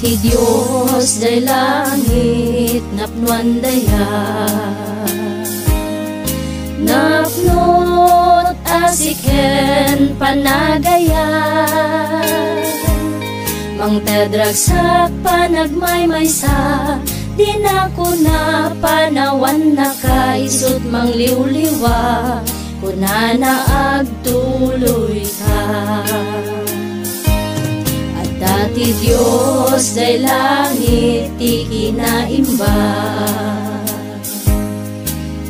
Dati Diyos day langit napnuan daya, napnot asiken panagaya, mang tedragsak panagmaymaysa, di na ko na panawan na kaisot mang liwliwa, kuna na agtuloy ka. At dati Diyos day langit ti kinaimba,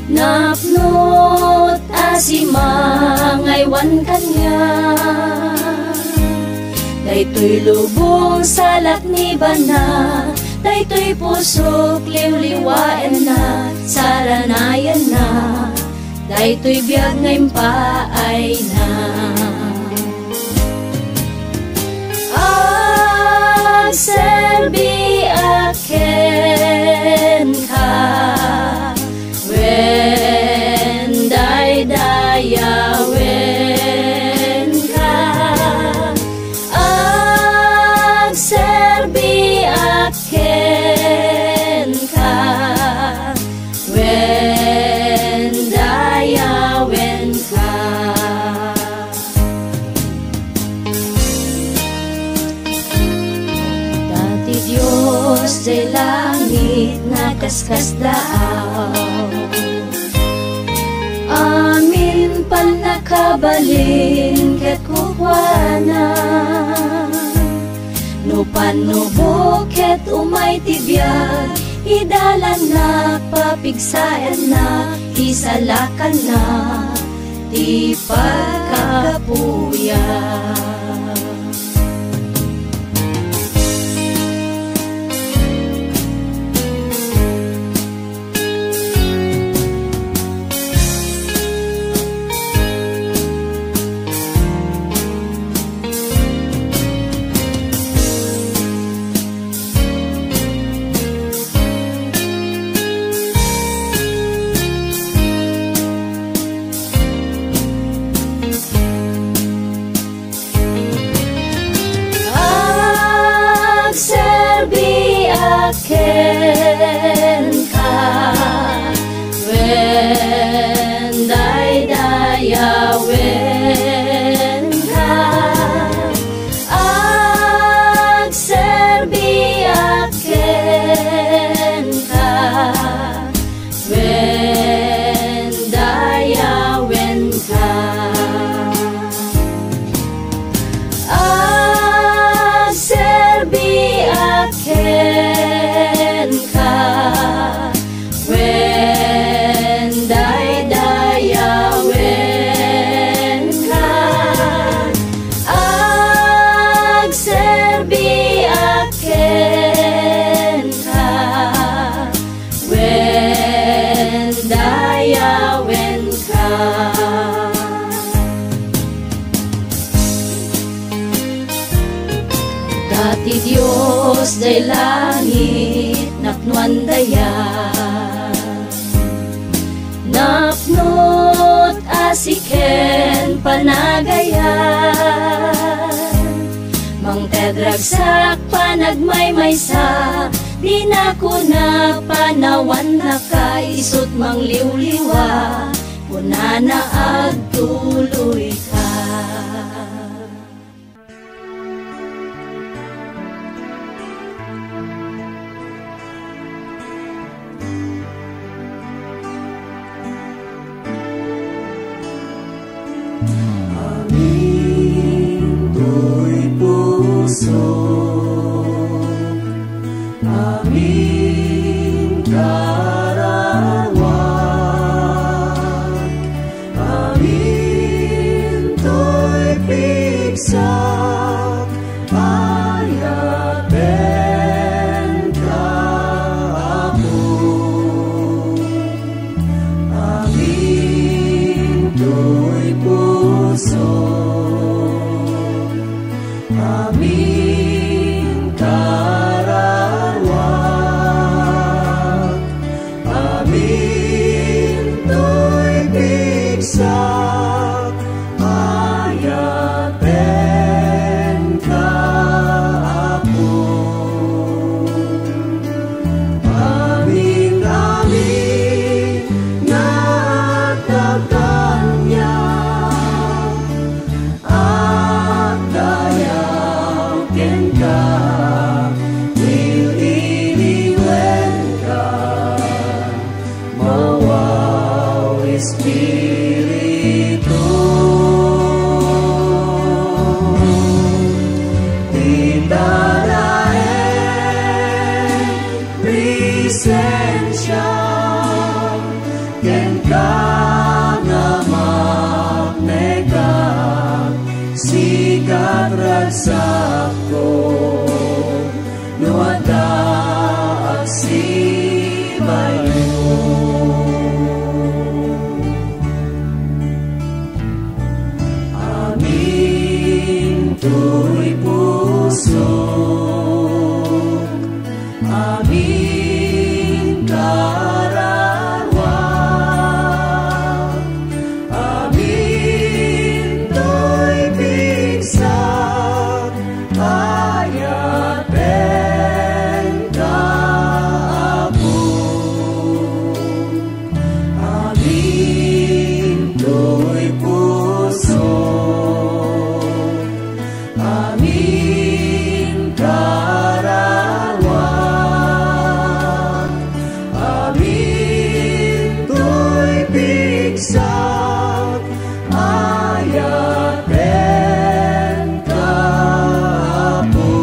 napnot asimang aywan kanya, daytoy lubong salak ni bana, daytoy pusok liwliwaen na, saranayan na, daytoy biyag ngayon paay na. Agserbi aken ka, wen daydayawen ka. Agserbi aken ka, wen dayawen ka. Dati Diyos day langit nakaskas daaw, amin pan nakabalin ket kukwana, no panubo ket umay tibiyag, idalan na papigsayan na, isalakan na ti pagkapuya. Aken ka, wen daydayawen ka. Agserbi aken ka, wen dayawen ka. Agserbi aken ka, wen daydayawen ka. Agserbi aken ka, wen dayawen ka. Dati Diyos day langit napnuan daya, napnot asiken panagaya, mang tedragsak panagmaymaysa, di na ko na panawan na kaisot mang liwliwa, kuna na agtuloy ka. Amin to'y puso, amin karawat, amin to'y pigsak, ayaten ka ako. Amin to'y puso, amin karawat, amin to'y pigsak, ayaten presensya ken ka nga magnegat sikat ragsak ko no adda agsibay mo. Amin to'y puso, amin kararwa, amin to'y bigsak, ayaten ka apo. Amin to'y puso, amin kararwa, amin to'y bigsak, ayaten ka apo.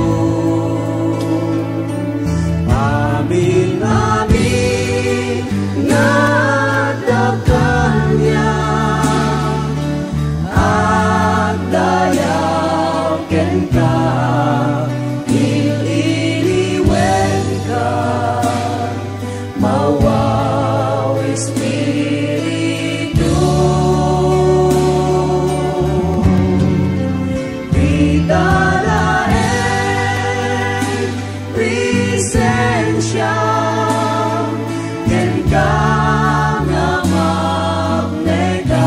Amin, amin, nadakan niya, at dayaw ken ka, ililiwen ka, mawaw Espiritu. Bidaraen presensya ken ka nga magnegat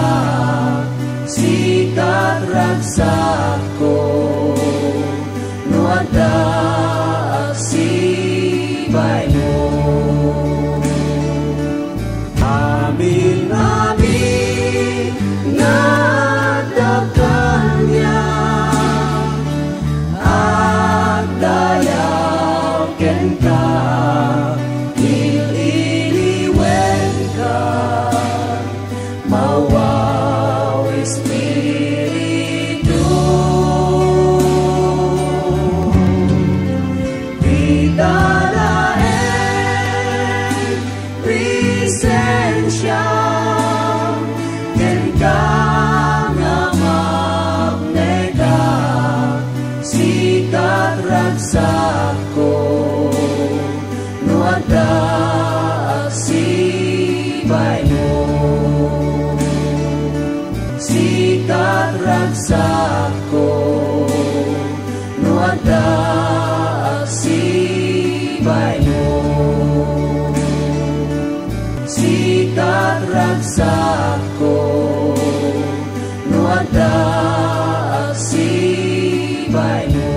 sikat ragsak ko no adda agsibay mo. Amin, amin, nadakan niya, at dayaw ken ka, ililiwen ka, mawaw Espiritu. Bidaraen presensya ken ka nga magnegat sikat ragsak ko no adda agsibay mo. Sikat ragsak ko no adda agsibay mo. Sikat ragsak ko no adda agsibay mo.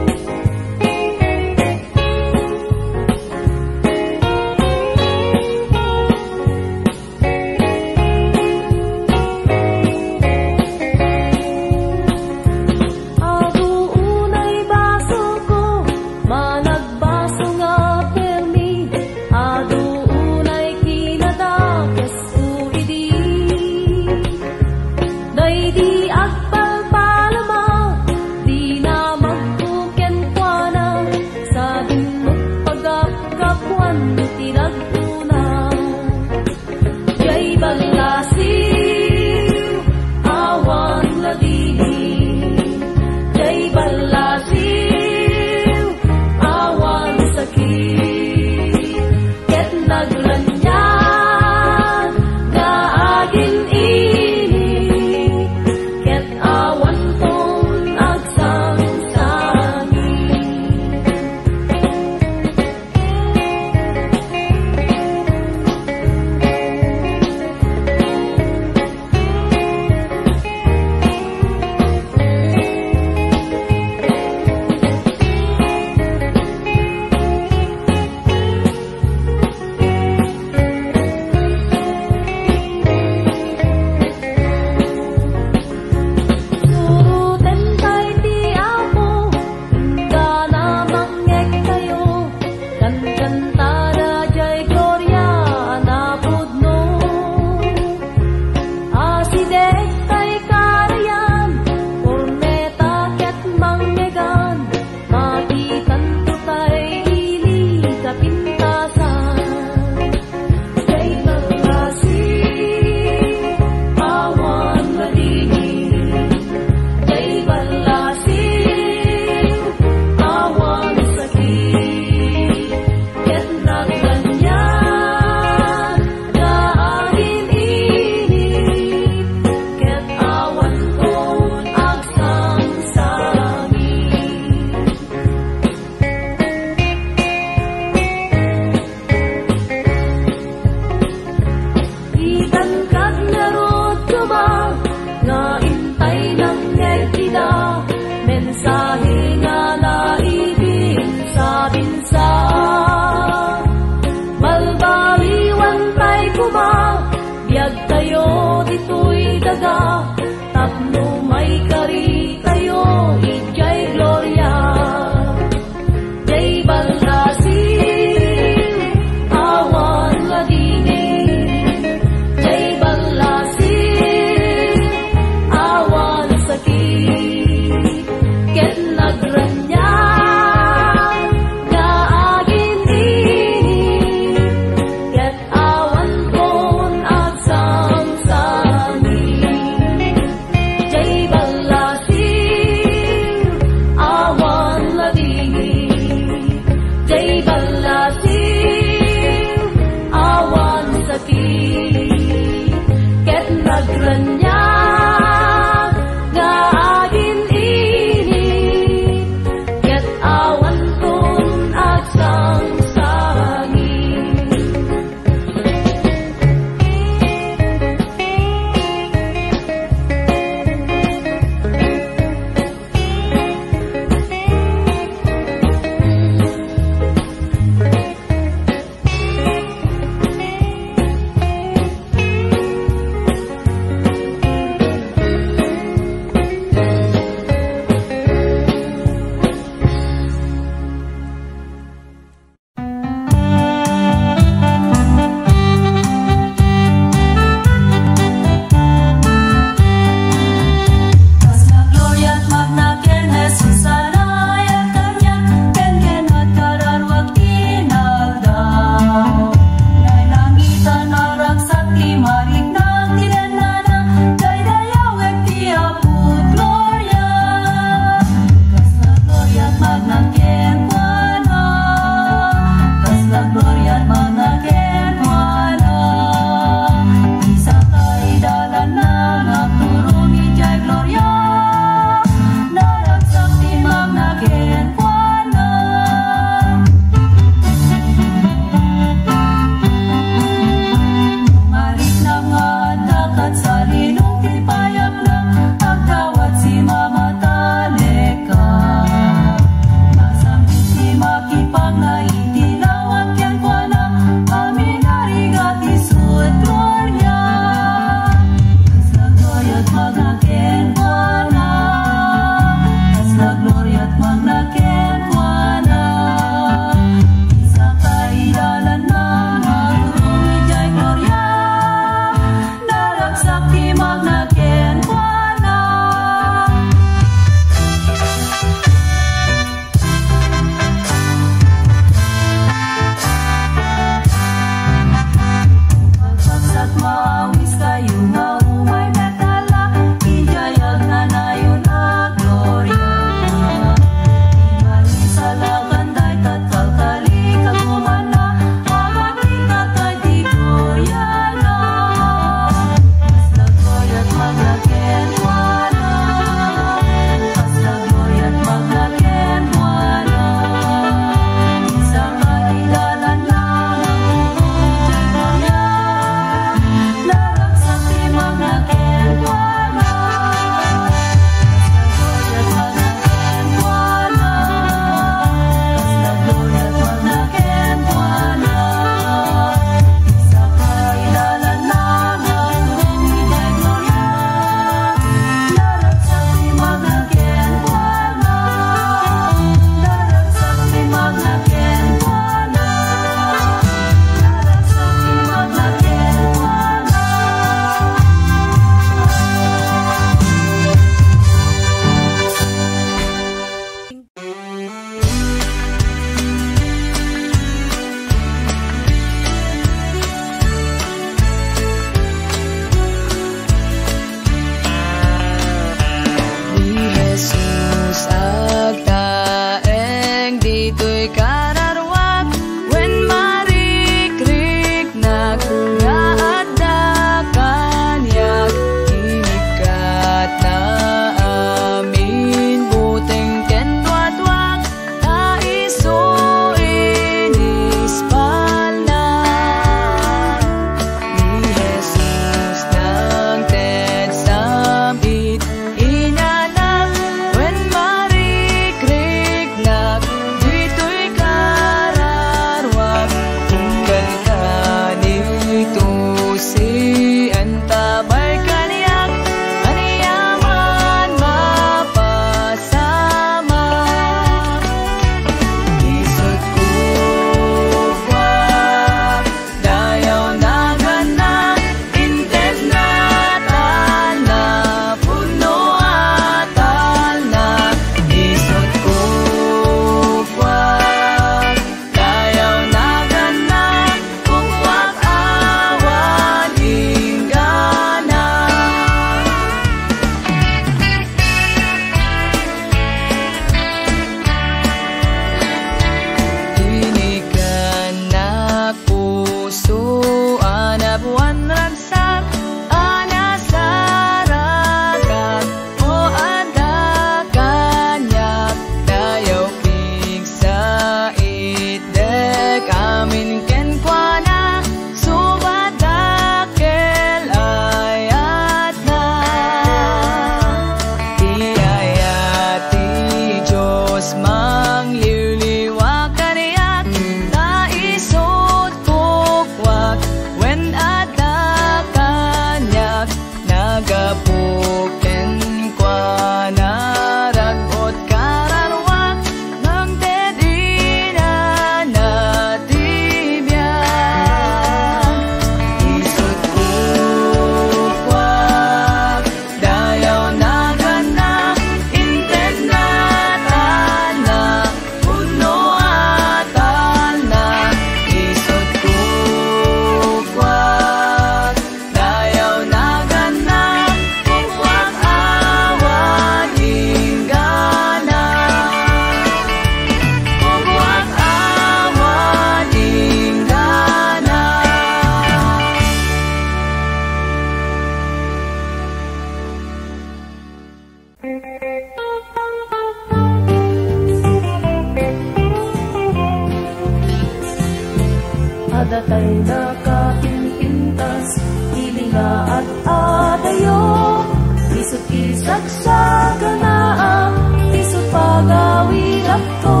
pintas, ilinga at adayo, isut isagsaga na, isut pagawid ako,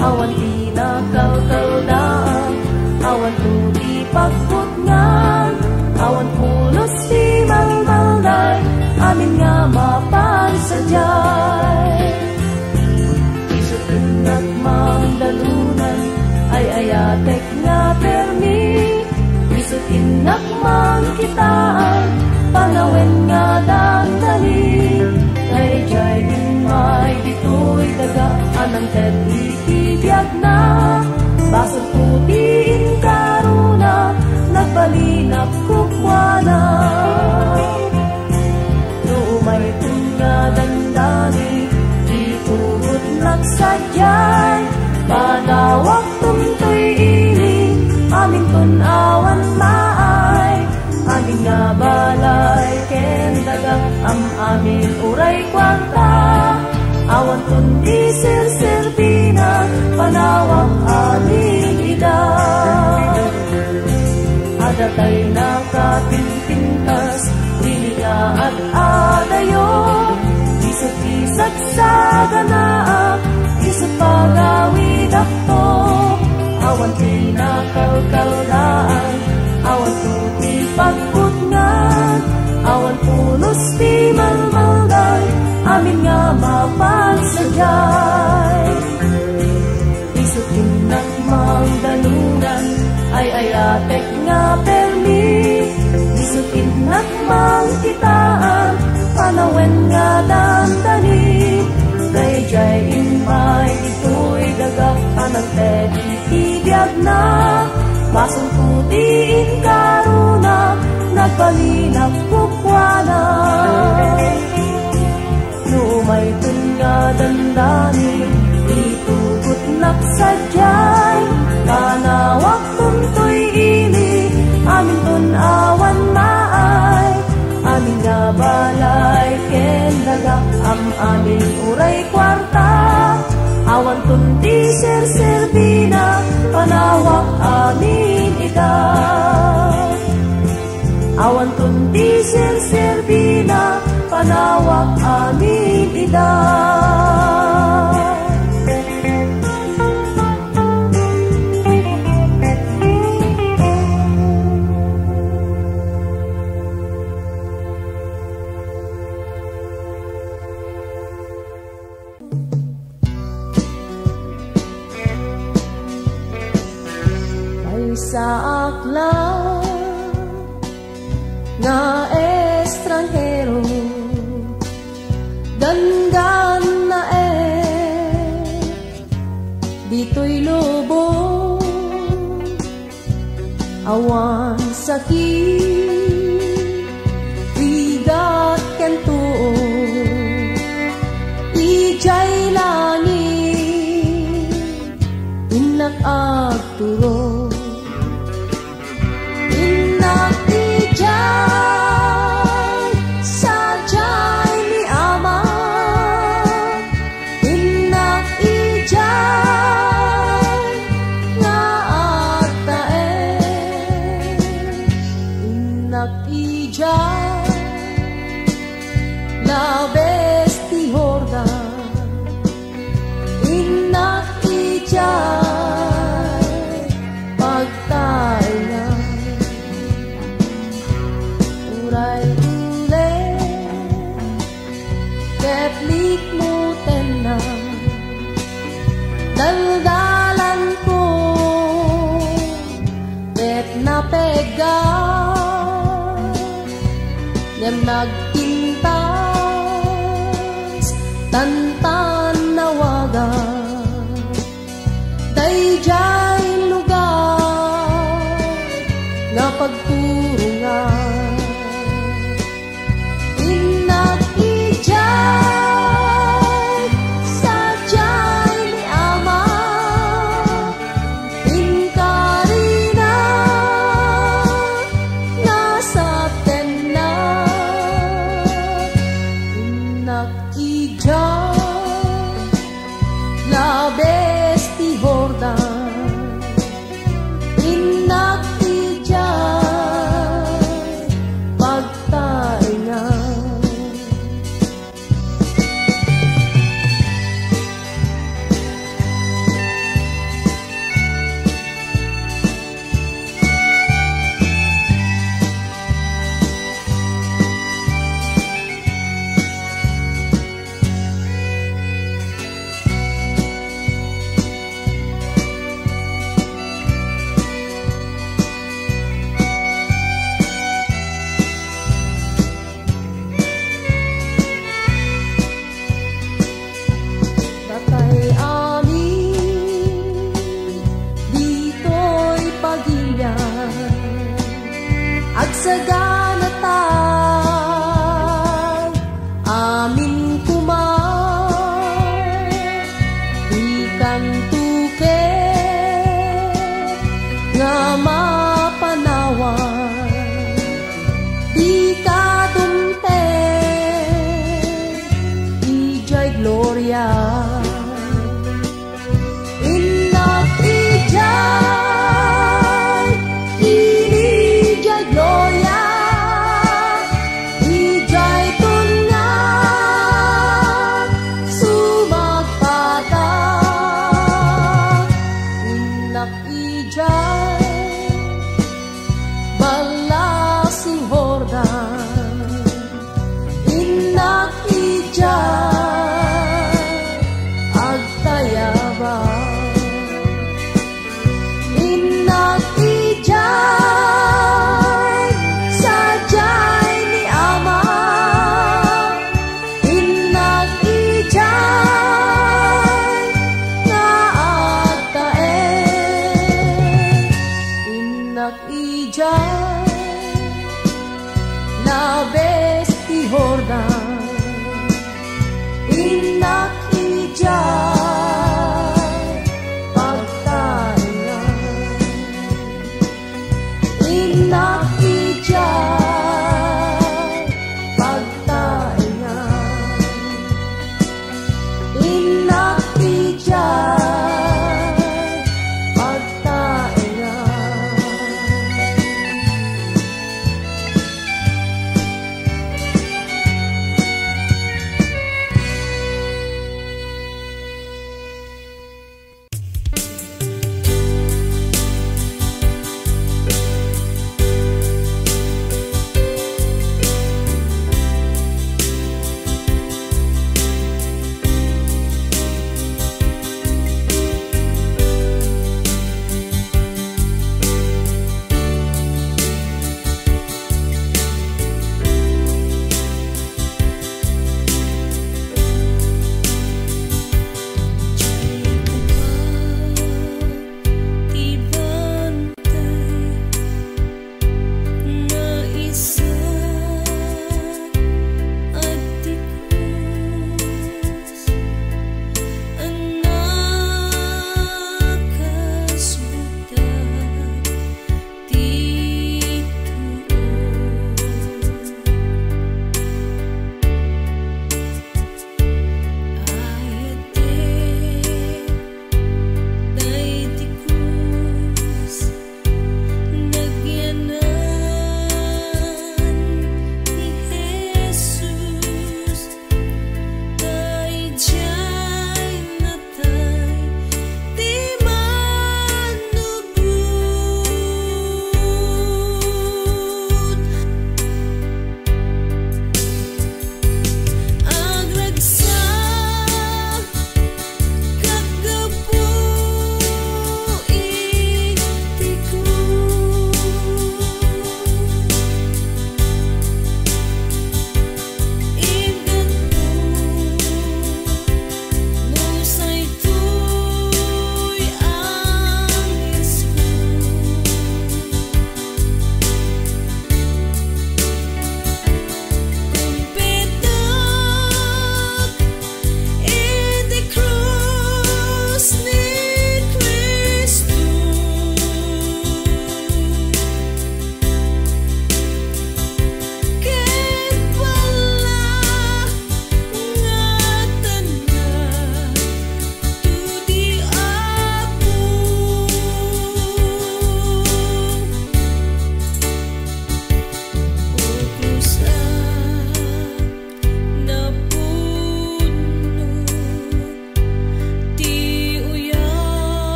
awan tinakalkaldaan, awan tuti pagkutngan, awan pulos di malmalday, amin nga mapansadyay. Isut inat mangdalunan, ay ayatek nga permi, isut inak mangkitaan, panawen nga dandani, kay jay may dito'y daga, anang ted itibiyag na, basot putiin karuna, nagbalinap kukwana. Lumay nga dandani, itugot nagsadyay, padawak tumtoy ini, aming tunawan maay, aming nga balay, ken dagang amin uray kwarta, awan tundi sir-serbina, panawak aming ida. Adatay nakapinpintas, lilinga at adayo, isut isagsaga na, isut pagawid ako, awan tinakalkaldaan, awan tuti pagkutngan, awan pulos di malmalday, amin nga mapansadyay. Isut inak mangdalunan, ay ayatek nga permi, isut inak mangkitaan, panawen nga dandani, kay jay imay ito'y daga, anang tedi tibiyag na, basong putiin karuna, nagbalinap kukwana. Lumay nga dandani, itugot naksadyay, panawak tuntoy ini, amin tunawan maay, amin nga balay, ken daga amin uray kwarta, awan tundi ser-serbina, panawak amin ida. Awan tundi ser-serbina, panawak amin ida. Sa aklan nga estranghero, dandan na dito'y lubong, awan sakit, bigat kento, ijay langit, inak agturo. Daldalan ko, bet napegang, nem nagtintas, tantan nawagan, dayjay lugar, nga pagturungan, Jordan, inak ijay agsagana tay amin kumay ikan tuke nga mapanawan di kadumte ijay gloria innak ijay ijay gloria ijay tungan sumagpata innak ijay balasing Jordan innak ijay agtayabang innak ijay sajay ni Ama innak ijay nga agtaen innak ijay labes ti Jordan innak ijay pagtaingan innak ijay pagtaingan innak ijay pagtaingan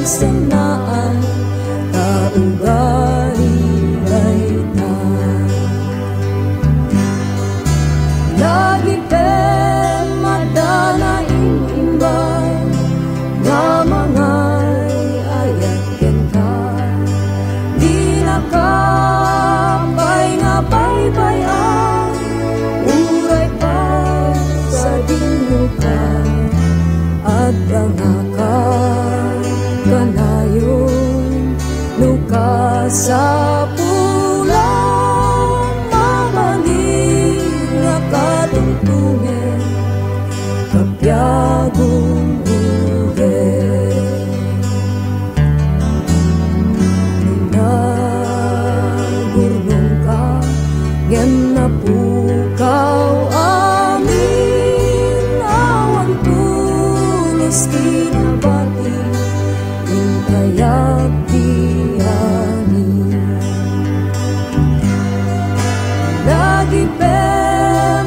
Senaan kaugali daita. pulang mamaling nga katungtungen kapyagong uwe nagurnong ka ngem na pukaw amin awan tulis kinabati ing kayak diani lagi pe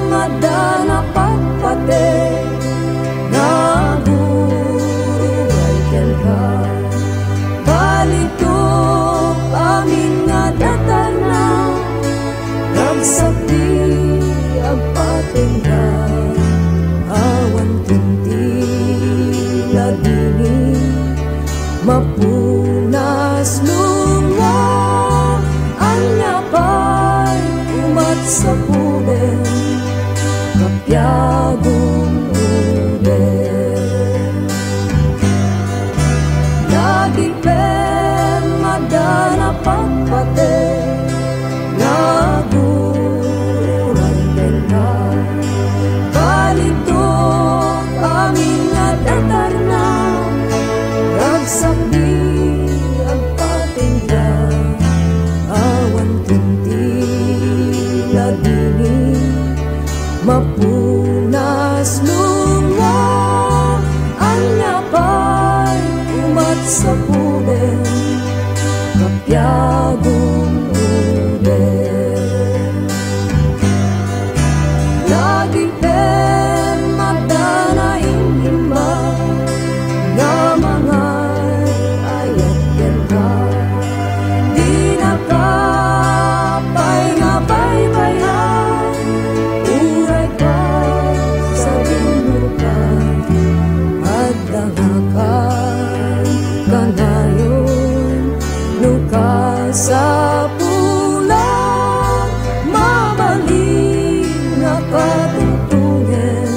madana pagpate naguruay ken ka balitok amin nga datana nagsakti agpating ka awan kunti lagini mapunas lunga anya pa'y umat sa pulen kapyagong ulen lagi pe madana pagpate naguruay ken ka balitok amin nga datarna nagsakdi agpating ka awan kunti lagini mapunas lunga anya pa'y umat sa pulen kapyagong ulen lagi pe madana inimba nga mga ayat ken ka di nakapay nga baybayan uray ka sa binukan at dangakan kanayon luka sa pulang mamaling nga katungtungen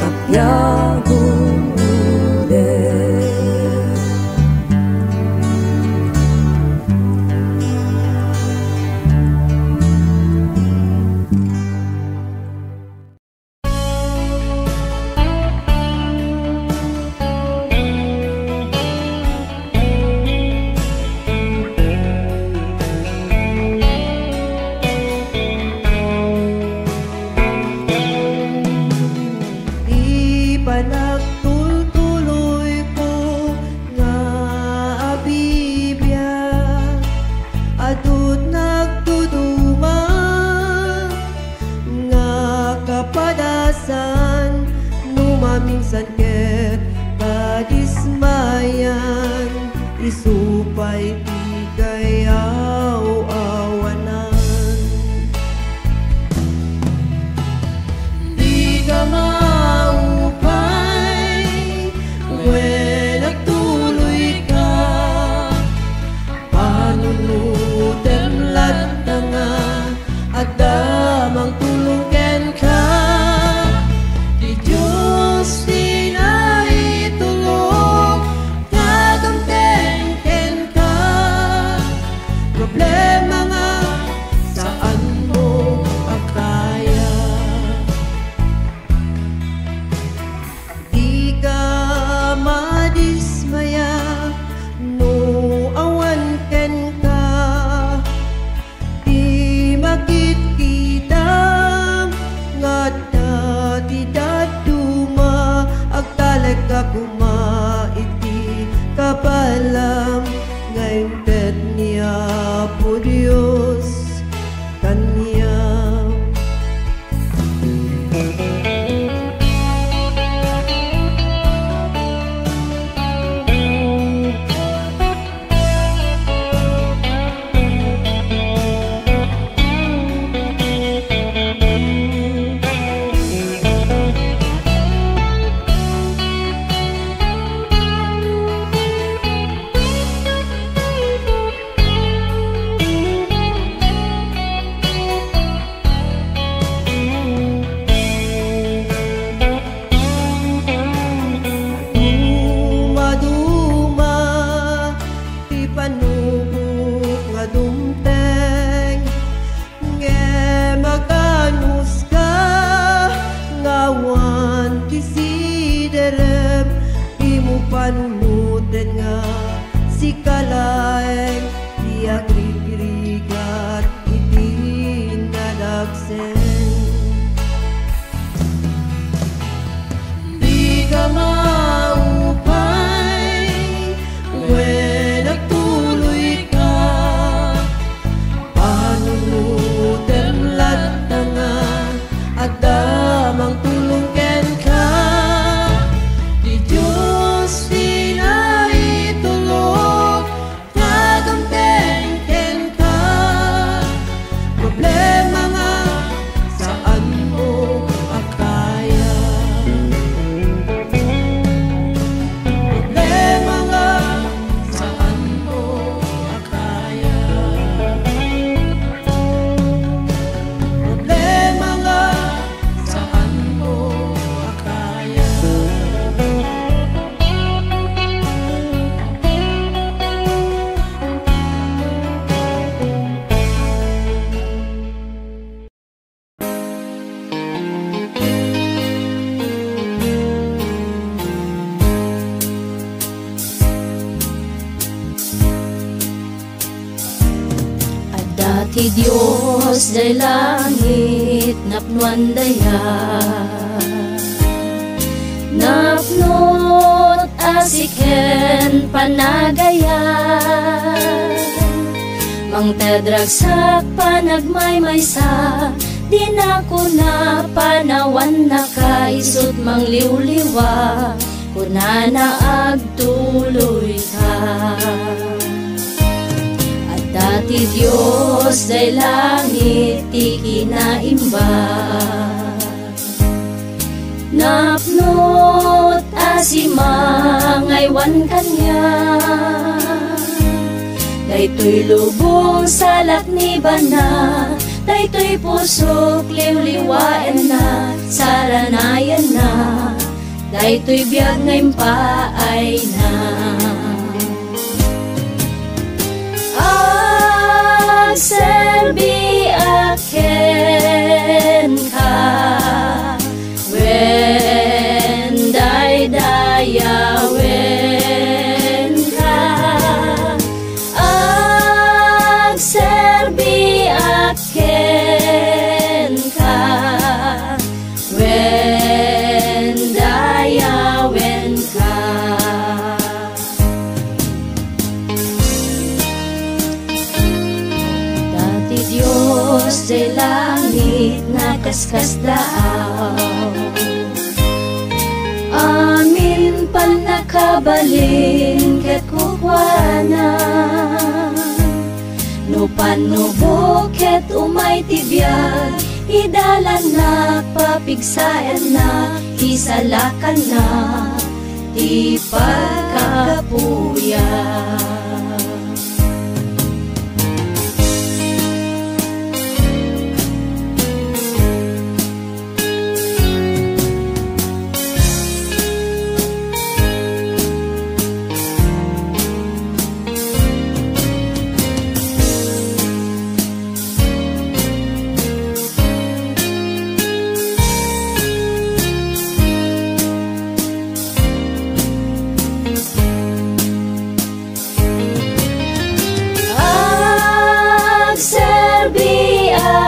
kapyagong ulen Ipanagtultuloy ko nga abibya adut nagduduma nga kapadasan numamingsan ket kadismayan isupay ti kayaw awanan di ka maupay when nagtuloy ka panunutem ladna nga at damang tulong ken ka di Diyos di naitulog tagamten ken ka problema nga saan mo akaya di ka madismaya no awan ken ka di makikita nga dati daduma agtalag ka kuma iti kapalam ngayon tet niya po Diyos kanya Dati Diyos day langit napnuan daya, napnot asiken panagaya, mang tedragsak panagmaymaysa, di na ko na panawan nakaisot mang liwliwa, kuna na agtuloy ka. At dati Diyos day langit ti kinaimba, napnot asimang aywan kanya, daytoy lubong salak ni bana, daytoy pusok liwliwaen na, saranayan na, daytoy biyag ngayon paay na. Agserbi aken ka, wen daydayawen ka. Agserbi aken ka, wen dayawen ka. Dati Diyos day langit nakaskas daaw, amin pan nakabalin ket kukwanan, no panubo ket umay tibiyag, idalan na papigsayan na, isalakan na ti pagkapuya.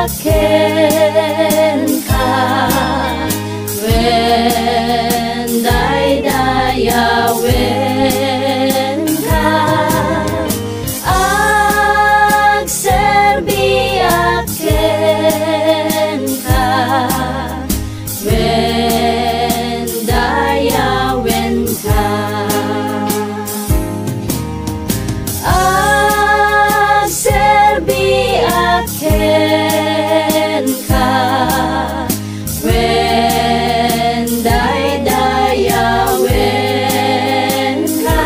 Aken ka, wen daydayawen ka. Agserbi aken ka, wen dayawen ka. Agserbi aken ka, wen daydayawen ka.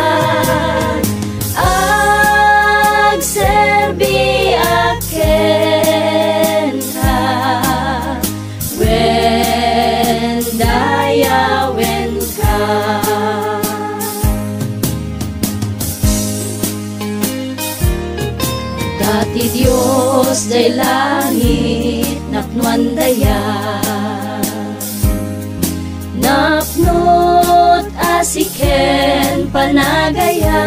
Agserbi aken ka, wen dayawen ka. Dati Diyos day langit napnuan daya, napnot asiken panagaya,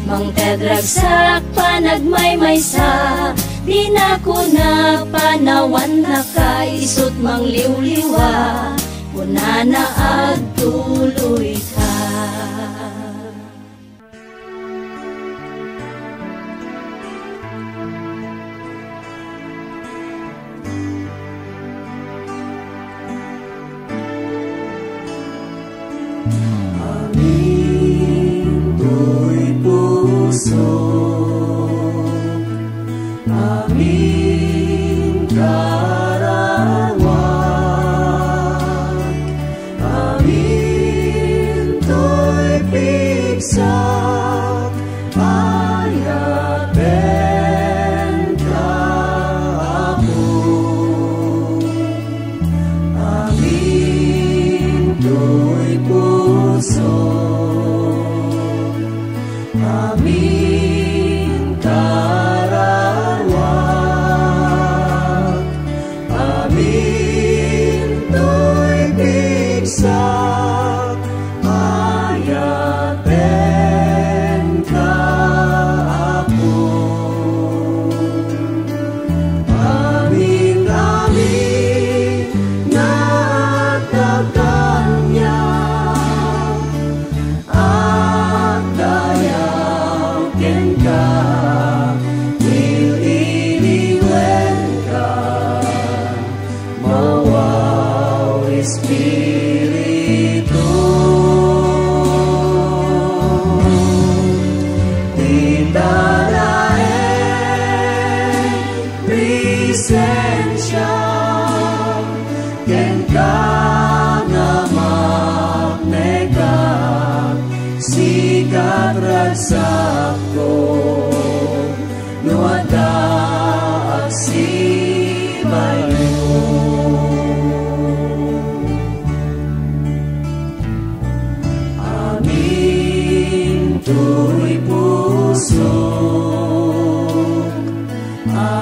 mang tedragsak panagmaymaysa, di na ko na panawan nakaisot mang liwliwa, kuna na agtuloy ka. To'y puso, aming karawang, amin to'y pigsak, ayaten ka ako. Amin to'y puso, amin karawang,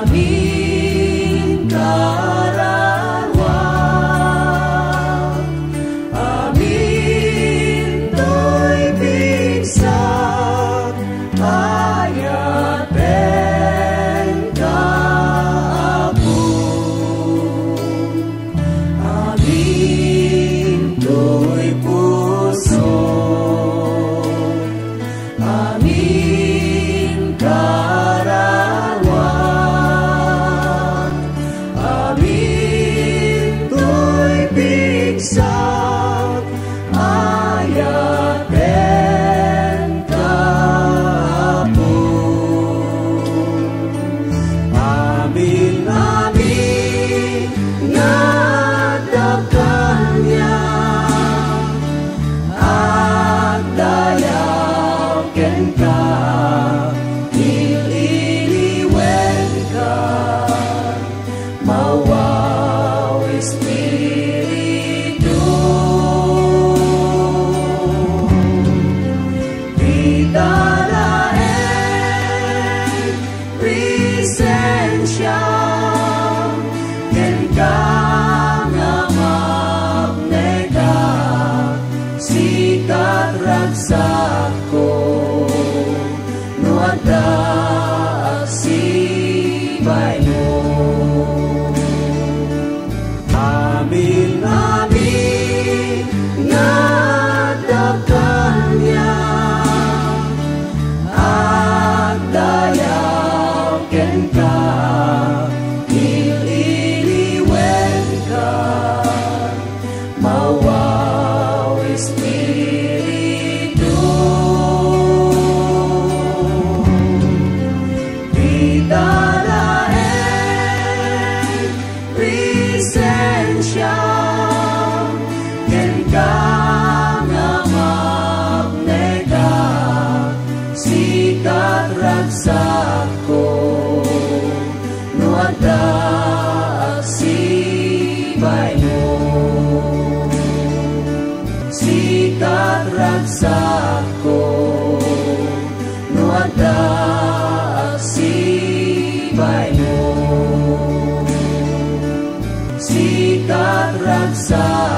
Amin karawang, amin to'y pinsang ayaten kaapon. Amin to'y puso, amin karawang, amin to'y pinsang ayaten kaapon. Amin, amin nga dakanya at dayaw ken ka, ililiwen ka, mawaw Espiritu. Bidalaen presensya ken ka nga magnega, sikat ragsak ko no adda agsibay mo. Amin, amin nga dakanya at dayaw ken ka, ililiwen ka, mawaw Espiritu. Bidalaen presensya ken ka nga magnega, sikat ragsak ko no adda agsibay mo. Sikat ragsak ko no adda agsibay mo. Sikat ragsak